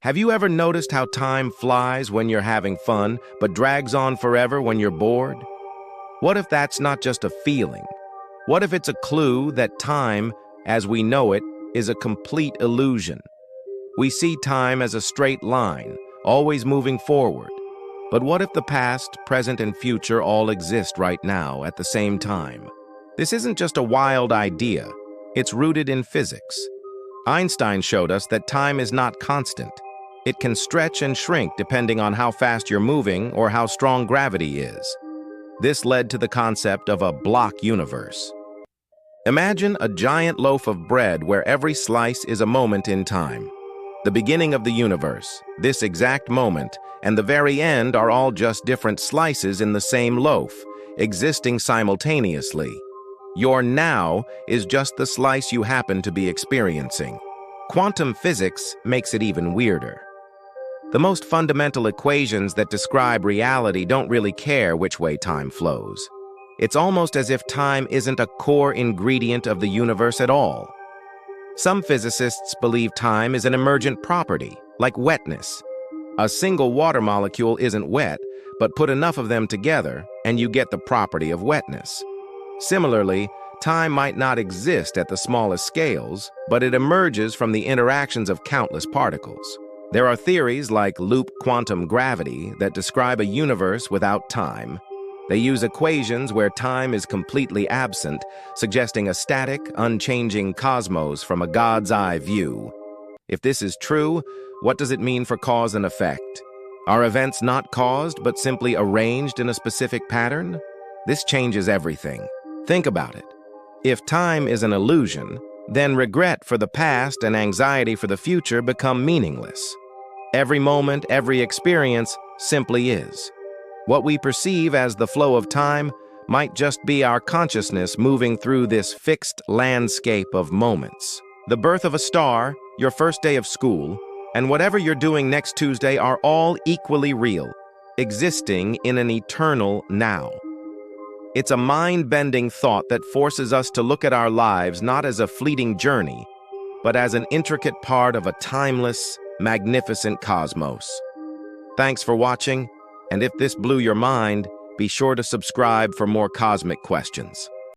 Have you ever noticed how time flies when you're having fun, but drags on forever when you're bored? What if that's not just a feeling? What if it's a clue that time, as we know it, is a complete illusion? We see time as a straight line, always moving forward. But what if the past, present, and future all exist right now at the same time? This isn't just a wild idea. It's rooted in physics. Einstein showed us that time is not constant. It can stretch and shrink depending on how fast you're moving or how strong gravity is. This led to the concept of a block universe. Imagine a giant loaf of bread where every slice is a moment in time. The beginning of the universe, this exact moment, and the very end are all just different slices in the same loaf, existing simultaneously. Your now is just the slice you happen to be experiencing. Quantum physics makes it even weirder. The most fundamental equations that describe reality don't really care which way time flows. It's almost as if time isn't a core ingredient of the universe at all. Some physicists believe time is an emergent property, like wetness. A single water molecule isn't wet, but put enough of them together, and you get the property of wetness. Similarly, time might not exist at the smallest scales, but it emerges from the interactions of countless particles. There are theories like loop quantum gravity that describe a universe without time. They use equations where time is completely absent, suggesting a static, unchanging cosmos from a God's eye view. If this is true, what does it mean for cause and effect? Are events not caused but simply arranged in a specific pattern? This changes everything. Think about it. If time is an illusion, then regret for the past and anxiety for the future become meaningless. Every moment, every experience simply is. What we perceive as the flow of time might just be our consciousness moving through this fixed landscape of moments. The birth of a star, your first day of school, and whatever you're doing next Tuesday are all equally real, existing in an eternal now. It's a mind-bending thought that forces us to look at our lives not as a fleeting journey, but as an intricate part of a timeless, magnificent cosmos. Thanks for watching, and if this blew your mind, be sure to subscribe for more cosmic questions.